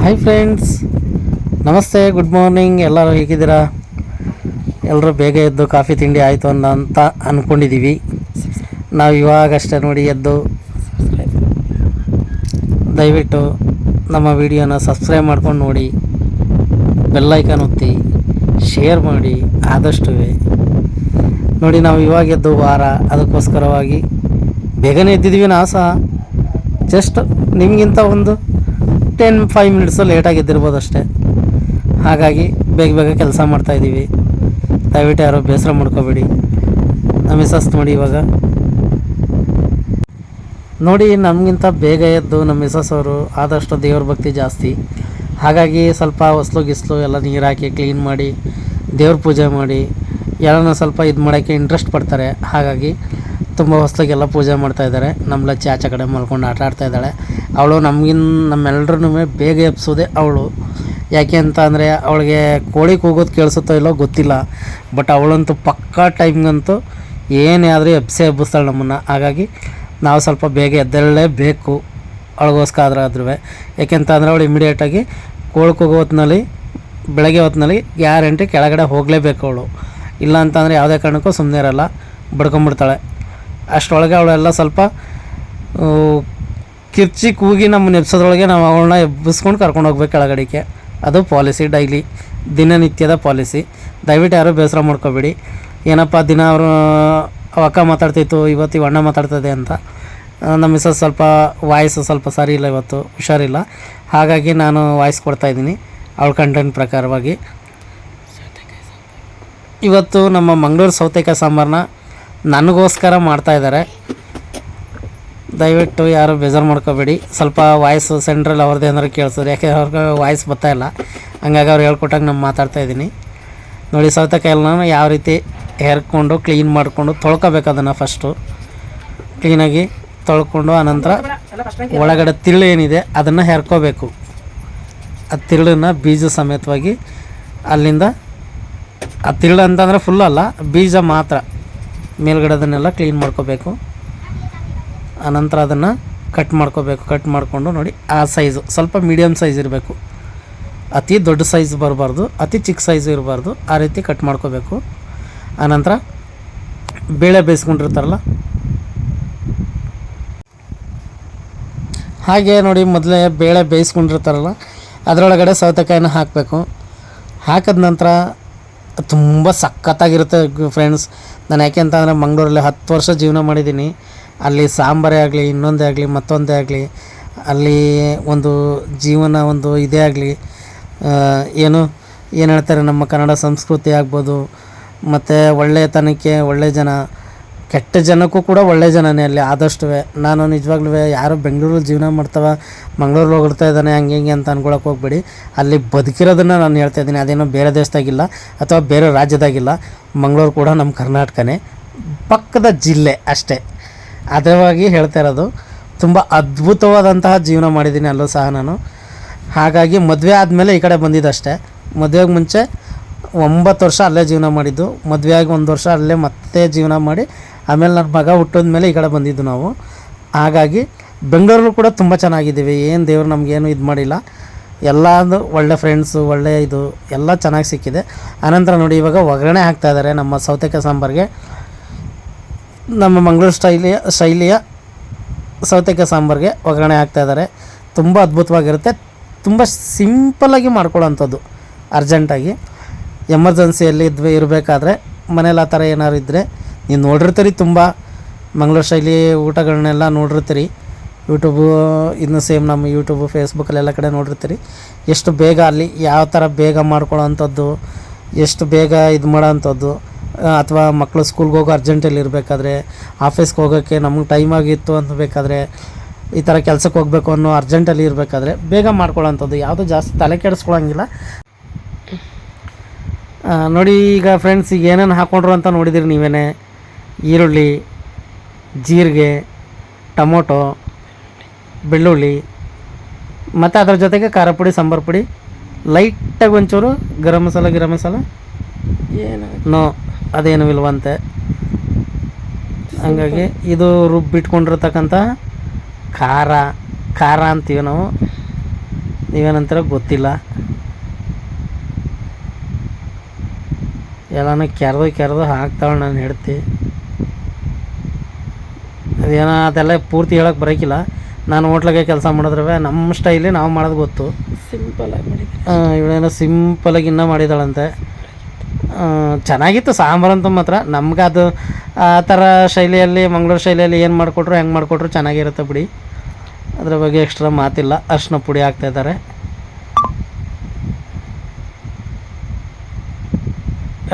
Hi friends, ನಮಸ್ತೆ, good morning. ಎಲ್ಲರೂ ಹೇಗಿದ್ದೀರಾ? ಎಲ್ಲರೂ ಬೇಗ ಎದ್ದು ಕಾಫಿ ತಿಂಡಿ ಆಯಿತು ಅಂತ ಅಂದ್ಕೊಂಡಿದ್ದೀವಿ. ನಾವು ಇವಾಗಷ್ಟೇ ನೋಡಿ ಎದ್ದು. ದಯವಿಟ್ಟು ನಮ್ಮ ವಿಡಿಯೋನ ಸಬ್ಸ್ಕ್ರೈಬ್ ಮಾಡ್ಕೊಂಡು ನೋಡಿ, ಬೆಲ್ಲೈಕನ್ ಒತ್ತಿ, ಶೇರ್ ಮಾಡಿ ಆದಷ್ಟು ನೋಡಿ. ನಾವು ಇವಾಗ ಎದ್ದು ವಾರ, ಅದಕ್ಕೋಸ್ಕರವಾಗಿ ಬೇಗನೆ ಎದ್ದಿದ್ದೀವಿ. ನಾವು ಸಹ ಜಸ್ಟ್ ನಿಮಗಿಂತ ಒಂದು 5 ಮಿನಿಟ್ಸು ಲೇಟಾಗಿ ಎದ್ದಿರ್ಬೋದು ಅಷ್ಟೇ. ಹಾಗಾಗಿ ಬೇಗ ಬೇಗ ಕೆಲಸ ಮಾಡ್ತಾಯಿದ್ದೀವಿ. ದಯವಿಟ್ಟು ಯಾರೋ ಬೇಸರ ಮಾಡ್ಕೋಬೇಡಿ. ನಮ್ಮ ಮಿಸಸ್ ನೋಡಿ ಇವಾಗ ನೋಡಿ, ನಮಗಿಂತ ಬೇಗ ಎದ್ದು ನಮ್ಮ ಮಿಸಸ್ ಅವರು ಆದಷ್ಟು ದೇವ್ರ ಭಕ್ತಿ ಜಾಸ್ತಿ. ಹಾಗಾಗಿ ಸ್ವಲ್ಪ ಹೊಸ್ಲು ಗಿಸ್ಲು ಎಲ್ಲ ನೀರು ಹಾಕಿ ಕ್ಲೀನ್ ಮಾಡಿ ದೇವ್ರ ಪೂಜೆ ಮಾಡಿ ಎಲ್ಲನೂ ಸ್ವಲ್ಪ ಇದು ಮಾಡೋಕ್ಕೆ ಇಂಟ್ರೆಸ್ಟ್ ಪಡ್ತಾರೆ. ಹಾಗಾಗಿ ತುಂಬ ಹೊಸ್ಲಿಗೆಲ್ಲ ಪೂಜೆ ಮಾಡ್ತಾಯಿದ್ದಾರೆ. ನಮ್ಮ ಲಚ್ಚಿ ಆಚೆ ಕಡೆ ಮಲ್ಕೊಂಡು ಆಟ ಆಡ್ತಾಯಿದ್ದಾಳೆ. ಅವಳು ನಮ್ಮೆಲ್ಲರೂ ಬೇಗ ಎಬ್ಸೋದೆ ಅವಳು. ಯಾಕೆ ಅಂತ ಅಂದರೆ ಅವಳಿಗೆ ಕೋಳಿ ಕೂಗೋದು ಕೇಳಿಸುತ್ತೋ ಇಲ್ಲೋ ಗೊತ್ತಿಲ್ಲ, ಬಟ್ ಅವಳಂತೂ ಪಕ್ಕಾ ಟೈಮ್ಗಂತೂ ಏನೇ ಆದರೂ ಎಬ್ಬಿಸ್ತಾಳೆ ನಮ್ಮನ್ನು. ಹಾಗಾಗಿ ನಾವು ಸ್ವಲ್ಪ ಬೇಗ ಎದ್ದೇಳಲೇಬೇಕು ಅವಳಿಗೋಸ್ಕರ ಆದ್ರೂ. ಯಾಕೆಂತ ಅಂದರೆ ಅವಳು ಇಮಿಡಿಯೇಟಾಗಿ ಕೋಳಿ ಕೂಗೋ ಹೊತ್ತಿನಲ್ಲಿ, ಬೆಳಗ್ಗೆ ಹೊತ್ತಿನಲ್ಲಿ ಗ್ಯಾರಂಟಿ ಕೆಳಗಡೆ ಹೋಗಲೇಬೇಕು ಅವಳು. ಇಲ್ಲ ಅಂತಂದರೆ ಯಾವುದೇ ಕಾರಣಕ್ಕೂ ಸುಮ್ಮನೆ ಇರಲ್ಲ, ಬಡ್ಕೊಂಬಿಡ್ತಾಳೆ. ಅಷ್ಟರೊಳಗೆ ಅವಳೆಲ್ಲ ಸ್ವಲ್ಪ ಕಿರ್ಚಿ ಕೂಗಿ ನಮ್ಮನ್ನ ಎಬ್ಸೋದ್ರೊಳಗೆ ನಾವು ಅವಳನ್ನ ಎಬ್ಬಿಸ್ಕೊಂಡು ಕರ್ಕೊಂಡು ಹೋಗ್ಬೇಕು ಕೆಳಗಡೆಗೆ. ಅದು ಪಾಲಿಸಿ, ಡೈಲಿ ದಿನನಿತ್ಯದ ಪಾಲಿಸಿ. ದಯವಿಟ್ಟು ಯಾರೂ ಬೇಸರ ಮಾಡ್ಕೋಬೇಡಿ. ಏನಪ್ಪ ದಿನ ಅವರು ಅಕ್ಕ ಮಾತಾಡ್ತಿತ್ತು, ಇವತ್ತು ಅಣ್ಣ ಮಾತಾಡ್ತದೆ ಅಂತ. ನಮ್ಮ ಮಿಸಸ್ ಸ್ವಲ್ಪ ವಾಯ್ಸು ಸ್ವಲ್ಪ ಸರಿ ಇಲ್ಲ, ಇವತ್ತು ಹುಷಾರಿಲ್ಲ. ಹಾಗಾಗಿ ನಾನು ವಾಯ್ಸ್ ಕೊಡ್ತಾಯಿದ್ದೀನಿ ಅವಳ ಕಂಟೆಂಟ್ ಪ್ರಕಾರವಾಗಿ. ಇವತ್ತು ನಮ್ಮ ಮಂಗಳೂರು ಸೌತೆಕಾಯಿ ಸಾಂಬಾರನ್ನ ನನಗೋಸ್ಕರ ಮಾಡ್ತಾಯಿದ್ದಾರೆ. ದಯವಿಟ್ಟು ಯಾರು ಬೇಜಾರು ಮಾಡ್ಕೋಬೇಡಿ. ಸ್ವಲ್ಪ ವಾಯ್ಸು ಸೆಂಟ್ರಲ್ಲಿ ಅವ್ರದ್ದು ಏನಾದ್ರು ಕೇಳಿಸಿದ್ರೆ, ಯಾಕೆ ಅವ್ರಿಗೆ ವಾಯ್ಸ್ ಬರ್ತಾಯಿಲ್ಲ. ಹಂಗಾಗಿ ಅವ್ರು ಹೇಳ್ಕೊಟ್ಟಾಗ ನಾನು ಮಾತಾಡ್ತಾಯಿದ್ದೀನಿ. ನೋಡಿ, ಸೌತೆಕಾಯನ್ನ ಯಾವ ರೀತಿ ಹೆರ್ಕೊಂಡು ಕ್ಲೀನ್ ಮಾಡಿಕೊಂಡು ತೊಳ್ಕೊಬೇಕು. ಅದನ್ನು ಫಸ್ಟು ಕ್ಲೀನಾಗಿ ತೊಳ್ಕೊಂಡು ಆನಂತರ ಒಳಗಡೆ ತಿರುಳು ಏನಿದೆ ಅದನ್ನು ಹೆರ್ಕೋಬೇಕು. ಆ ತಿರುಳನ್ನು ಬೀಜ ಸಮೇತವಾಗಿ ಅಲ್ಲಿಂದ, ಆ ತಿರುಳು ಅಂತಂದರೆ ಫುಲ್ ಅಲ್ಲ, ಬೀಜ ಮಾತ್ರ ಮೇಲ್ಗಡೆದನ್ನೆಲ್ಲ ಕ್ಲೀನ್ ಮಾಡ್ಕೋಬೇಕು. ಆನಂತರ ಅದನ್ನು ಕಟ್ ಮಾಡ್ಕೋಬೇಕು. ಕಟ್ ಮಾಡಿಕೊಂಡು ನೋಡಿ, ಆ ಸೈಜು ಸ್ವಲ್ಪ ಮೀಡಿಯಮ್ ಸೈಜ್ ಇರಬೇಕು. ಅತಿ ದೊಡ್ಡ ಸೈಜ್ ಬರಬಾರ್ದು, ಅತಿ ಚಿಕ್ಕ ಸೈಜು ಇರಬಾರ್ದು. ಆ ರೀತಿ ಕಟ್ ಮಾಡ್ಕೋಬೇಕು. ಆನಂತರ ಬೇಳೆ ಬೇಯಿಸ್ಕೊಂಡಿರ್ತಾರಲ್ಲ ಹಾಗೆ ನೋಡಿ, ಮೊದಲೇ ಬೇಳೆ ಬೇಯಿಸ್ಕೊಂಡಿರ್ತಾರಲ್ಲ ಅದರೊಳಗಡೆ ಸೌತೆಕಾಯಿನ ಹಾಕಬೇಕು. ಹಾಕಿದ ನಂತರ ತುಂಬ ಸಖತ್ತಾಗಿರುತ್ತೆ ಫ್ರೆಂಡ್ಸ್. ನಾನು ಯಾಕೆ ಅಂತ ಅಂದರೆ ಮಂಗಳೂರಲ್ಲಿ 10 ವರ್ಷ ಜೀವನ ಮಾಡಿದ್ದೀನಿ. ಅಲ್ಲಿ ಸಾಂಬಾರೇ ಆಗಲಿ, ಇನ್ನೊಂದೇ ಆಗಲಿ, ಮತ್ತೊಂದೇ ಆಗಲಿ, ಅಲ್ಲಿ ಒಂದು ಜೀವನ ಒಂದು ಇದೇ ಆಗಲಿ, ಏನು ಹೇಳ್ತಾರೆ, ನಮ್ಮ ಕನ್ನಡ ಸಂಸ್ಕೃತಿ ಆಗ್ಬೋದು, ಮತ್ತು ಒಳ್ಳೆಯತನಕ್ಕೆ ಒಳ್ಳೆಯ ಜನ, ಕೆಟ್ಟ ಜನಕ್ಕೂ ಕೂಡ ಒಳ್ಳೆಯ ಜನನೇ ಅಲ್ಲಿ ಆದಷ್ಟು. ನಾನು ನಿಜವಾಗ್ಲೂ ಯಾರು ಬೆಂಗಳೂರಲ್ಲಿ ಜೀವನ ಮಾಡ್ತಾವ, ಮಂಗಳೂರಲ್ಲಿ ಹೋಗ್ತಾ ಇದ್ದಾನೆ ಹಂಗೆ ಹಿಂಗೆ ಅಂತ ಅನ್ಕೊಳಕ್ಕೆ ಹೋಗ್ಬೇಡಿ. ಅಲ್ಲಿ ಬದುಕಿರೋದನ್ನು ನಾನು ಹೇಳ್ತಾ ಇದ್ದೀನಿ. ಅದೇನೋ ಬೇರೆ ದೇಶದಾಗಿಲ್ಲ ಅಥವಾ ಬೇರೆ ರಾಜ್ಯದಾಗಿಲ್ಲ. ಮಂಗಳೂರು ಕೂಡ ನಮ್ಮ ಕರ್ನಾಟಕನೇ, ಪಕ್ಕದ ಜಿಲ್ಲೆ ಅಷ್ಟೇ. ಅದರವಾಗಿ ಹೇಳ್ತಾ ಇರೋದು. ತುಂಬ ಅದ್ಭುತವಾದಂತಹ ಜೀವನ ಮಾಡಿದ್ದೀನಿ ಅಲ್ಲೂ ಸಹ ನಾನು. ಹಾಗಾಗಿ ಮದುವೆ ಆದಮೇಲೆ ಈ ಕಡೆ ಬಂದಿದ್ದಷ್ಟೇ. ಮದುವೆಗೆ ಮುಂಚೆ 9 ವರ್ಷ ಅಲ್ಲೇ ಜೀವನ ಮಾಡಿದ್ದು. ಮದುವೆ ಆಗಿ 1 ವರ್ಷ ಅಲ್ಲೇ ಮತ್ತೆ ಜೀವನ ಮಾಡಿ ಆಮೇಲೆ ನನ್ನ ಮಗ ಹುಟ್ಟಿದ ಮೇಲೆ ಈ ಕಡೆ ಬಂದಿದ್ದು ನಾವು. ಹಾಗಾಗಿ ಬೆಂಗಳೂರು ಕೂಡ ತುಂಬ ಚೆನ್ನಾಗಿದ್ದೀವಿ. ಏನು ದೇವರು ನಮಗೇನು ಇದು ಮಾಡಿಲ್ಲ. ಎಲ್ಲದು ಒಳ್ಳೆ ಫ್ರೆಂಡ್ಸು, ಒಳ್ಳೆ ಇದು ಎಲ್ಲ ಚೆನ್ನಾಗಿ ಸಿಕ್ಕಿದೆ. ಆನಂತರ ನೋಡಿ, ಇವಾಗ ಒಗ್ಗರಣೆ ಹಾಕ್ತಾಯಿದ್ದಾರೆ ನಮ್ಮ ಸೌತೆಕಾಯಿ ಸಾಂಬಾರಿಗೆ. ನಮ್ಮ ಮಂಗಳೂರು ಶೈಲಿಯ ಸೌತೆಕಾಯಿ ಸಾಂಬಾರಿಗೆ ಒಗ್ಗರಣೆ ಹಾಕ್ತಾಯಿದ್ದಾರೆ. ತುಂಬ ಅದ್ಭುತವಾಗಿರುತ್ತೆ. ತುಂಬ ಸಿಂಪಲ್ಲಾಗಿ ಮಾಡ್ಕೊಳ್ಳೋವಂಥದ್ದು. ಅರ್ಜೆಂಟಾಗಿ ಎಮರ್ಜೆನ್ಸಿಯಲ್ಲಿ ಇರಬೇಕಾದ್ರೆ ಮನೇಲಿ ಆ ಥರ ಏನಾದ್ರು ಇದ್ದರೆ ನೀವು ನೋಡಿರ್ತೀರಿ. ತುಂಬ ಮಂಗಳೂರು ಶೈಲಿ ಊಟಗಳನ್ನೆಲ್ಲ ನೋಡಿರ್ತೀರಿ. ಯೂಟ್ಯೂಬು ಇನ್ನು ಸೇಮ್ ನಮ್ಮ ಯೂಟ್ಯೂಬು ಫೇಸ್ಬುಕ್ಕಲ್ಲೆಲ್ಲ ಕಡೆ ನೋಡಿರ್ತೀರಿ. ಎಷ್ಟು ಬೇಗ ಅಲ್ಲಿ ಯಾವ ಥರ ಬೇಗ ಮಾಡ್ಕೊಳ್ಳೋವಂಥದ್ದು, ಎಷ್ಟು ಬೇಗ ಇದು ಮಾಡೋವಂಥದ್ದು. ಅಥವಾ ಮಕ್ಕಳು ಸ್ಕೂಲ್ಗೆ ಹೋಗೋ ಅರ್ಜೆಂಟಲ್ಲಿ ಇರಬೇಕಾದ್ರೆ, ಆಫೀಸ್ಗೆ ಹೋಗೋಕ್ಕೆ ನಮಗೆ ಟೈಮ್ ಆಗಿತ್ತು ಅಂತ ಬೇಕಾದರೆ, ಈ ಥರ ಕೆಲಸಕ್ಕೆ ಹೋಗಬೇಕು ಅನ್ನೋ ಅರ್ಜೆಂಟಲ್ಲಿ ಇರಬೇಕಾದ್ರೆ ಬೇಗ ಮಾಡ್ಕೊಳ್ಳೋವಂಥದ್ದು. ಯಾವುದೂ ಜಾಸ್ತಿ ತಲೆ ಕೆಡಿಸ್ಕೊಳ್ಳೋಂಗಿಲ್ಲ. ನೋಡಿ ಈಗ ಫ್ರೆಂಡ್ಸ್, ಈಗ ಏನೇನು ಹಾಕ್ಕೊಂಡ್ರು ಅಂತ ನೋಡಿದಿರಿ ನೀವೇ. ಈರುಳ್ಳಿ, ಜೀರಿಗೆ, ಟೊಮೊಟೊ, ಬೆಳ್ಳುಳ್ಳಿ, ಮತ್ತು ಅದರ ಜೊತೆಗೆ ಖಾರ ಪುಡಿ, ಸಾಂಬಾರು ಪುಡಿ, ಲೈಟಾಗಿ ಒಂಚೂರು ಗರಂ ಮಸಾಲ ಏನು ಅದೇನು ಇಲ್ವಂತೆ. ಹಂಗಾಗಿ ಇದು ರುಬ್ಬಿಟ್ಕೊಂಡಿರ್ತಕ್ಕಂಥ ಖಾರ ಅಂತೀವಿ ನಾವು. ನೀವೇನಂತರ ಗೊತ್ತಿಲ್ಲ. ಎಲ್ಲನೂ ಕೆರೆದು ಹಾಕ್ತಾಳೆ ನಾನು ಹೆಡ್ತಿ. ಅದೇನೋ ಅದೆಲ್ಲ ಪೂರ್ತಿ ಹೇಳೋಕ್ಕೆ ಬರೋಕ್ಕಿಲ್ಲ. ನಾನು ಹೋಟ್ಲಾಗೆ ಕೆಲಸ ಮಾಡಿದ್ರೆ ನಮ್ಮ ಸ್ಟೈಲಿ ನಾವು ಮಾಡೋದು ಗೊತ್ತು. ಸಿಂಪಲಾಗಿ ಮಾಡಿದ್ದೀನಿ. ಇವಳೇನೋ ಸಿಂಪಲಾಗಿ ಇನ್ನೂ ಮಾಡಿದಾಳಂತೆ. ಚೆನ್ನಾಗಿತ್ತು ಸಾಂಬಾರಂತೂ ಮಾತ್ರ. ನಮ್ಗೆ ಅದು ಆ ಥರ ಶೈಲಿಯಲ್ಲಿ ಮಂಗಳೂರು ಶೈಲಿಯಲ್ಲಿ ಏನು ಮಾಡಿಕೊಟ್ರು ಹೆಂಗೆ ಮಾಡಿಕೊಟ್ರು ಚೆನ್ನಾಗಿರುತ್ತೆ ಬಿಡಿ. ಅದ್ರ ಬಗ್ಗೆ ಎಕ್ಸ್ಟ್ರಾ ಮಾತಿಲ್ಲ. ಅರಿಶಿನ ಪುಡಿ ಹಾಕ್ತಾಯಿದ್ದಾರೆ.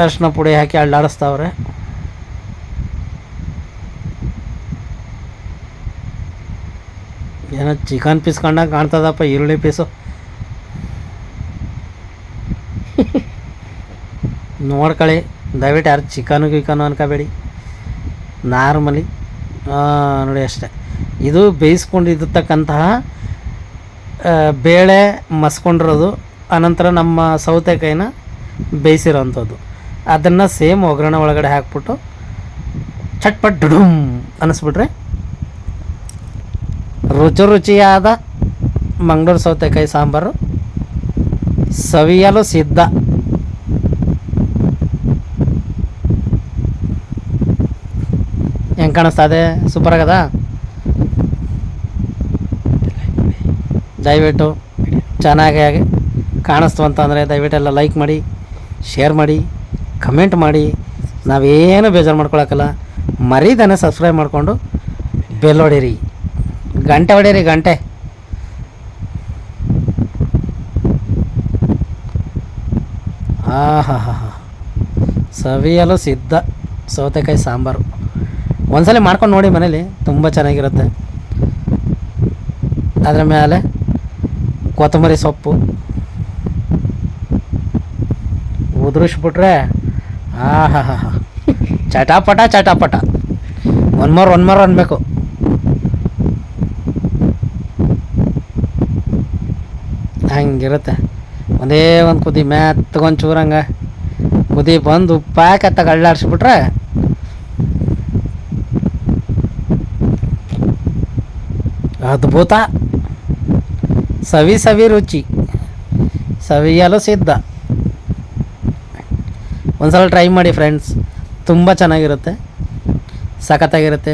ಅರಿಶಿನ ಪುಡಿ ಹಾಕಿ ಅಳ್ಳಾಡಿಸ್ತಾವ್ರೆ. ಏನೋ ಚಿಕನ್ ಪೀಸ್ ಕಂಡಂಗೆ ಕಾಣ್ತದಪ್ಪ, ಈರುಳ್ಳಿ ಪೀಸು. ನೋಡ್ಕೊಳ್ಳಿ ದಯವಿಟ್ಟು ಯಾರು ಚಿಕನು ಅನ್ಕೋಬೇಡಿ. ನಾರ್ಮಲಿ ನೋಡಿ ಅಷ್ಟೆ. ಇದು ಬೇಯಿಸ್ಕೊಂಡಿರ್ತಕ್ಕಂತಹ ಬೇಳೆ ಮಸ್ಕೊಂಡಿರೋದು, ಅನಂತರ ನಮ್ಮ ಸೌತೆಕಾಯಿನ ಬೇಯಿಸಿರೋವಂಥದ್ದು. ಅದನ್ನು ಸೇಮ್ ಒಗ್ಗರಣೆ ಒಳಗಡೆ ಹಾಕ್ಬಿಟ್ಟು ಚಟ್ಪಟ್ ಡುಡುಮ್ ಅನ್ನಿಸ್ಬಿಟ್ರೆ ರುಚಿಯಾದ ಮಂಗಳೂರು ಸೌತೆಕಾಯಿ ಸಾಂಬಾರು ಸವಿಯಲು ಸಿದ್ಧ. ಹೆಂಗೆ ಕಾಣಿಸ್ತಾ ಇದೆ? ಸೂಪರ್ ಆಗದ. ದಯವಿಟ್ಟು ಚೆನ್ನಾಗಿ ಕಾಣಿಸ್ತು ಅಂತಂದರೆ ದಯವಿಟ್ಟು ಎಲ್ಲ ಲೈಕ್ ಮಾಡಿ, ಶೇರ್ ಮಾಡಿ, ಕಮೆಂಟ್ ಮಾಡಿ. ನಾವೇನು ಬೇಜಾರು ಮಾಡ್ಕೊಳಕ್ಕಲ್ಲ. ಮರೀದಾನೆ ಸಬ್ಸ್ಕ್ರೈಬ್ ಮಾಡಿಕೊಂಡು ಬೆಲ್ ಹೊಡೀರಿ, ಗಂಟೆ ಹೊಡೀರಿ, ಗಂಟೆ. ಹಾ ಸವಿಯಲು ಸಿದ್ಧ ಸೌತೆಕಾಯಿ ಸಾಂಬಾರು. ಒಂದ್ಸಲ ಮಾಡ್ಕೊಂಡು ನೋಡಿ ಮನೇಲಿ, ತುಂಬ ಚೆನ್ನಾಗಿರುತ್ತೆ. ಅದರ ಮೇಲೆ ಕೊತ್ತಂಬರಿ ಸೊಪ್ಪು ಉದುರಿಸ್ಬಿಟ್ರೆ ಚಟಾಪಟ. ಒನ್ ಮೋರ್ ಅನ್ಬೇಕು. ಹಂಗಿರುತ್ತೆ. ಒಂದೇ ಒಂದು ಕುದಿ ಮ್ಯಾತ್ಗೊಂದು ಚೂರಂಗೆ ಕುದಿ ಬಂದು ಉಪ್ಪಾಕಿ ಅತ್ತಾಗ ಅಳ್ಳಾಡಿಸ್ಬಿಟ್ರೆ ಅದ್ಭುತ. ಸವಿ ರುಚಿ, ಸವಿಯಲು ಸಿದ್ಧ. ಒಂದ್ಸಲ ಟ್ರೈ ಮಾಡಿ ಫ್ರೆಂಡ್ಸ್, ತುಂಬ ಚೆನ್ನಾಗಿರುತ್ತೆ, ಸಖತ್ತಾಗಿರುತ್ತೆ.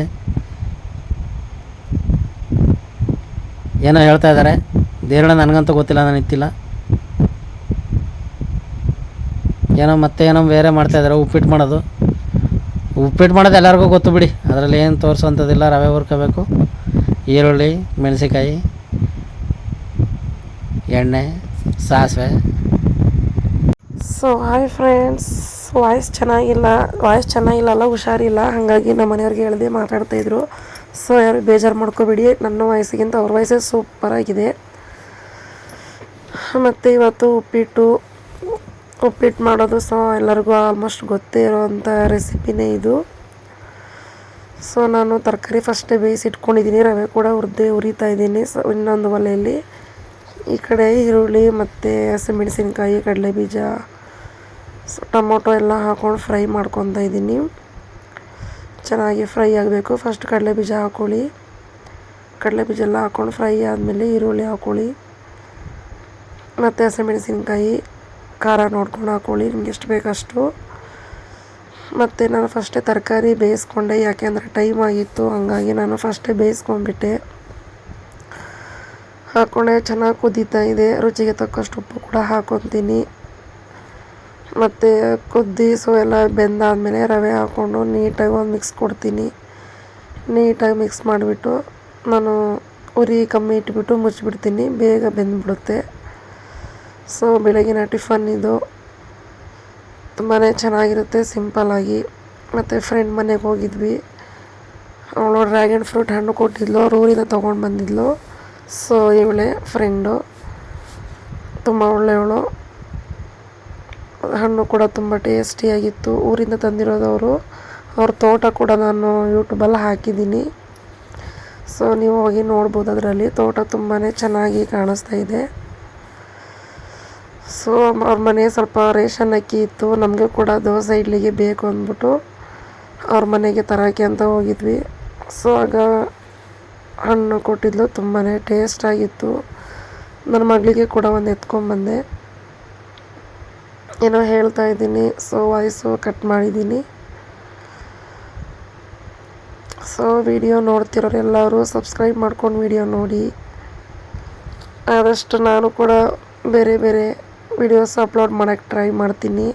ಏನೋ ಹೇಳ್ತಾ ಇದ್ದಾರೆ ದೇವರನ್ನ, ನನಗಂತೂ ಗೊತ್ತಿಲ್ಲ, ನಾನು ಇತ್ತಿಲ್ಲ. ಏನೋ ಬೇರೆ ಮಾಡ್ತಾಯಿದ್ದಾರೆ. ಉಪ್ಪಿಟ್ಟು ಮಾಡೋದು ಎಲ್ಲರಿಗೂ ಗೊತ್ತು ಬಿಡಿ, ಅದರಲ್ಲಿ ಏನು ತೋರಿಸೋಂಥದ್ದಿಲ್ಲ. ರವೆ ಹುರ್ಕೋಬೇಕು, ಈರುಳ್ಳಿ, ಮೆಣಸಿಕಾಯಿ, ಎಣ್ಣೆ, ಸಾಸಿವೆ. ಸೊ ಹಾಯ್ ಫ್ರೆಂಡ್ಸ್, ವಾಯ್ಸ್ ಚೆನ್ನಾಗಿಲ್ಲ, ಹುಷಾರಿಲ್ಲ. ಹಾಗಾಗಿ ನಮ್ಮ ಮನೆಯವ್ರಿಗೆ ಹೇಳಿದೆ ಮಾತಾಡ್ತಾಯಿದ್ರು. ಸೊ ಯಾರು ಬೇಜಾರು ಮಾಡ್ಕೋಬೇಡಿ, ನನ್ನ ವಾಯ್ಸಿಗಿಂತ ಅವ್ರ ವಾಯ್ಸೇ ಸೂಪರಾಗಿದೆ. ಮತ್ತು ಇವತ್ತು ಉಪ್ಪಿಟ್ಟು ಮಾಡೋದು ಸೊ ಎಲ್ಲರಿಗೂ ಆಲ್ಮೋಸ್ಟ್ ಗೊತ್ತೇ ಇರೋವಂಥ ರೆಸಿಪಿನೇ ಇದು. ಸೊ ನಾನು ತರಕಾರಿ ಫಸ್ಟೇ ಬೇಯಿಸಿಟ್ಕೊಂಡಿದ್ದೀನಿ, ರವೆ ಕೂಡ ಹುರಿತಾ ಇದ್ದೀನಿ ಇನ್ನೊಂದು ಒಲೆಯಲ್ಲಿ. ಈ ಕಡೆ ಈರುಳ್ಳಿ ಮತ್ತು ಹಸಿಮೆಣಸಿನ್ಕಾಯಿ, ಕಡಲೆಬೀಜ, ಟೊಮೊಟೊ ಎಲ್ಲ ಹಾಕ್ಕೊಂಡು ಫ್ರೈ ಮಾಡ್ಕೊತಾ ಇದ್ದೀನಿ. ಚೆನ್ನಾಗಿ ಫ್ರೈ ಆಗಬೇಕು. ಫಸ್ಟ್ ಕಡಲೆಬೀಜ ಹಾಕ್ಕೊಳ್ಳಿ. ಕಡಲೆಬೀಜ ಎಲ್ಲ ಹಾಕ್ಕೊಂಡು ಫ್ರೈ ಆದಮೇಲೆ ಈರುಳ್ಳಿ ಹಾಕ್ಕೊಳ್ಳಿ ಮತ್ತು ಹಸಿಮೆಣಸಿನ್ಕಾಯಿ, ಖಾರ ನೋಡ್ಕೊಂಡು ಹಾಕ್ಕೊಳ್ಳಿ ನಿಮ್ಗೆ ಎಷ್ಟು ಬೇಕಷ್ಟು. ಮತ್ತು ನಾನು ಫಸ್ಟೇ ತರಕಾರಿ ಬೇಯಿಸ್ಕೊಂಡೆ, ಯಾಕೆಂದರೆ ಟೈಮ್ ಆಗಿತ್ತು. ಹಂಗಾಗಿ ನಾನು ಫಸ್ಟೇ ಬೇಯಿಸ್ಕೊಂಡ್ಬಿಟ್ಟೆ. ಹಾಕ್ಕೊಂಡೆ, ಚೆನ್ನಾಗಿ ಕುದೀತಾ ಇದೆ. ರುಚಿಗೆ ತಕ್ಕಷ್ಟು ಉಪ್ಪು ಕೂಡ ಹಾಕ್ಕೊತೀನಿ. ಮತ್ತು ಸೊ ಎಲ್ಲ ಬೆಂದಾದಮೇಲೆ ರವೆ ಹಾಕ್ಕೊಂಡು ನೀಟಾಗಿ ಒಂದು ಮಿಕ್ಸ್ ಕೊಡ್ತೀನಿ. ನೀಟಾಗಿ ಮಿಕ್ಸ್ ಮಾಡಿಬಿಟ್ಟು ನಾನು ಉರಿ ಕಮ್ಮಿ ಇಟ್ಬಿಟ್ಟು ಮುಚ್ಚಿಬಿಡ್ತೀನಿ, ಬೇಗ ಬೆಂದ್ಬಿಡುತ್ತೆ. ಸೊ ಬೆಳಗಿನ ಟಿಫನ್ ಇದು ತುಂಬಾ ಚೆನ್ನಾಗಿರುತ್ತೆ, ಸಿಂಪಲ್ಲಾಗಿ. ಮತ್ತು ಫ್ರೆಂಡ್ ಮನೆಗೆ ಹೋಗಿದ್ವಿ. ಅವಳು ಡ್ರ್ಯಾಗನ್ ಫ್ರೂಟ್ ಹಣ್ಣು ಕೊಟ್ಟಿದ್ಲು, ಅವ್ರು ಊರಿಂದ ತೊಗೊಂಡು ಬಂದಿದ್ಲು. ಸೊ ಇವಳೆ ಫ್ರೆಂಡು, ತುಂಬ ಒಳ್ಳೆಯವಳು. ಹಣ್ಣು ಕೂಡ ತುಂಬ ಟೇಸ್ಟಿಯಾಗಿತ್ತು. ಊರಿಂದ ತಂದಿರೋದವರು, ಅವ್ರ ತೋಟ ಕೂಡ ನಾನು ಯೂಟ್ಯೂಬಲ್ಲಿ ಹಾಕಿದ್ದೀನಿ. ಸೊ ನೀವು ಹೋಗಿ ನೋಡ್ಬೋದು. ಅದರಲ್ಲಿ ತೋಟ ತುಂಬಾ ಚೆನ್ನಾಗಿ ಕಾಣಿಸ್ತಾ ಇದೆ. ಸೊ ಅವ್ರ ಮನೆ ಸ್ವಲ್ಪ ರೇಷನ್ ಅಕ್ಕಿ ಇತ್ತು, ನಮಗೆ ಕೂಡ ದೋಸೆ ಇಡ್ಲಿಗೆ ಬೇಕು ಅಂದ್ಬಿಟ್ಟು ಅವ್ರ ಮನೆಗೆ ತರೋಕ್ಕೆ ಅಂತ ಹೋಗಿದ್ವಿ. ಸೊ ಆಗ ಹಣ್ಣು ಕೊಟ್ಟಿದ್ಲು, ತುಂಬಾ ಟೇಸ್ಟಾಗಿತ್ತು. ನನ್ನ ಮಗಳಿಗೆ ಕೂಡ ಒಂದು ಎತ್ಕೊಂಡ್ಬಂದೆ. ಏನೋ ಹೇಳ್ತಾ ಇದ್ದೀನಿ, ಸೊ ವಾಯ್ಸು ಕಟ್ ಮಾಡಿದ್ದೀನಿ. ಸೊ ವಿಡಿಯೋ ನೋಡ್ತಿರೋರು ಎಲ್ಲರೂ ಸಬ್ಸ್ಕ್ರೈಬ್ ಮಾಡ್ಕೊಂಡು ವಿಡಿಯೋ ನೋಡಿ. ಆದಷ್ಟು ನಾನು ಕೂಡ ಬೇರೆ ಬೇರೆ ವಿಡಿಯೋಸ್ ಅಪ್ಲೋಡ್ ಮಾಡೋಕ್ಕೆ ಟ್ರೈ ಮಾಡ್ತೀನಿ.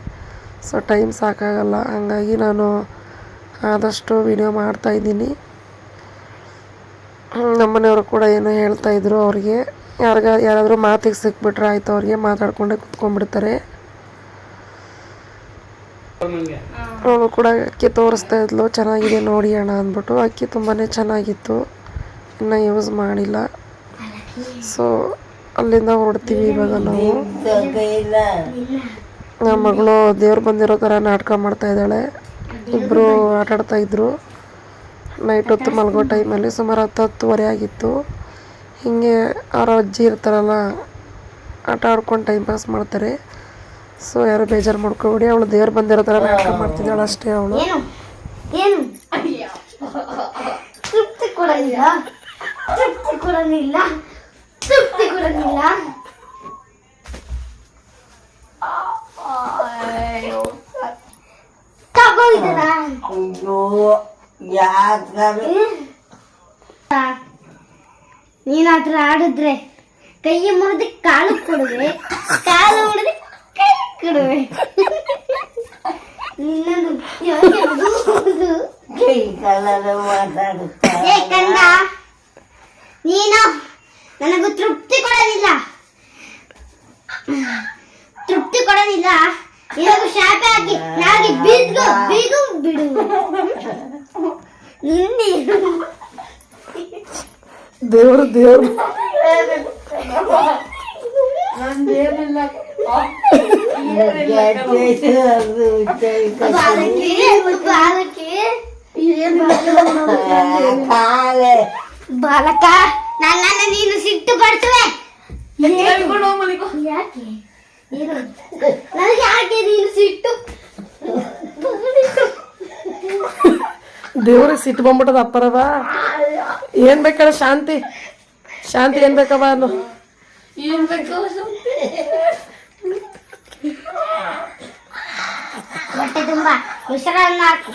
ಸೊ ಟೈಮ್ ಸಾಕಾಗಲ್ಲ, ಹಾಗಾಗಿ ನಾನು ಆದಷ್ಟು ವಿಡಿಯೋ ಮಾಡ್ತಾಯಿದ್ದೀನಿ. ನಮ್ಮನೆಯವರು ಕೂಡ ಏನೋ ಹೇಳ್ತಾಯಿದ್ರು. ಅವ್ರಿಗೆ ಯಾರಾದರೂ ಮಾತಿಗೆ ಸಿಕ್ಬಿಟ್ರೆ ಆಯಿತು, ಅವ್ರಿಗೆ ಮಾತಾಡ್ಕೊಂಡೆ ಕುತ್ಕೊಂಡ್ಬಿಡ್ತಾರೆ. ಅವಳು ಕೂಡ ಅಕ್ಕಿ ತೋರಿಸ್ತಾ ಇದ್ಲು, ಚೆನ್ನಾಗಿದೆ ನೋಡಿ ಅಣ್ಣ ಅಂದ್ಬಿಟ್ಟು. ಅಕ್ಕಿ ತುಂಬಾ ಚೆನ್ನಾಗಿತ್ತು, ಇನ್ನೂ ಯೂಸ್ ಮಾಡಿಲ್ಲ. ಸೊ ಅಲ್ಲಿಂದ ಹೊರಡ್ತೀವಿ ಇವಾಗ ನಾವು. ನಮ್ಮ ಮಗಳು ದೇವ್ರು ಬಂದಿರೋ ಥರ ನಾಟಕ ಮಾಡ್ತಾ ಇದ್ದಾಳೆ. ಇಬ್ಬರು ಆಟಾಡ್ತಾ ಇದ್ರು. ನೈಟ್ ಹೊತ್ತು ಮಲಗೋ ಟೈಮಲ್ಲಿ ಸುಮಾರು 10-10:30 ಆಗಿತ್ತು. ಹೀಗೆ ಅವ್ರ ಅಜ್ಜಿ ಇರ್ತಾರಲ್ಲ, ಆಟ ಆಡ್ಕೊಂಡು ಟೈಮ್ ಪಾಸ್ ಮಾಡ್ತಾರೆ. ಸೊ ಯಾರು ಬೇಜಾರು ಮಾಡ್ಕೊಬೇಡಿ, ಅವಳು ದೇವ್ರು ಬಂದಿರೋ ಥರ ನಾಟಕ ಮಾಡ್ತಿದ್ದಾಳೆ ಅಷ್ಟೇ. ಅವಳು ತೃಪ್ತಿ ಕೊಡಲಿಲ್ಲ. ನೀನಾದ್ರ ಆಡಿದ್ರೆ ಕೈ ಮುರಿದು ಕಾಲು ಕೊಡುವೆ, ಕಾಲು ಮುರಿದು ಕೈ ಕೊಡುವೆ. ನಿನ್ನದು ಕಂದ, ನೀನು ನನಗೂ ತೃಪ್ತಿ ಕೊಡೋದಿಲ್ಲ. ನಿನಗೂ ಶಾಪೆ ಹಾಕಿ ನಾಗಿ ಬೀಗು ಬಿಡು. ದೇವ್ರು ಬಾಲಕ, ನನ್ನನ್ನು ನೀನು ಸಿಟ್ಟು ಪಡಿಸುವೆ. ಯಾಕೆ ನೀನು ಸಿಟ್ಟು? ದೇವ್ರಿಗೆ ಸಿಟ್ಟು ಬಂದ್ಬಿಟ್ಟದ ಅಪ್ಪರವ. ಏನ್ ಬೇಕಲ್ಲ ಶಾಂತಿ ಏನ್ ಬೇಕವ ಅನ್ನು ಹೊಟ್ಟೆ ತುಂಬಾ ಮಿಶ್ರಣ ಹಾಕು.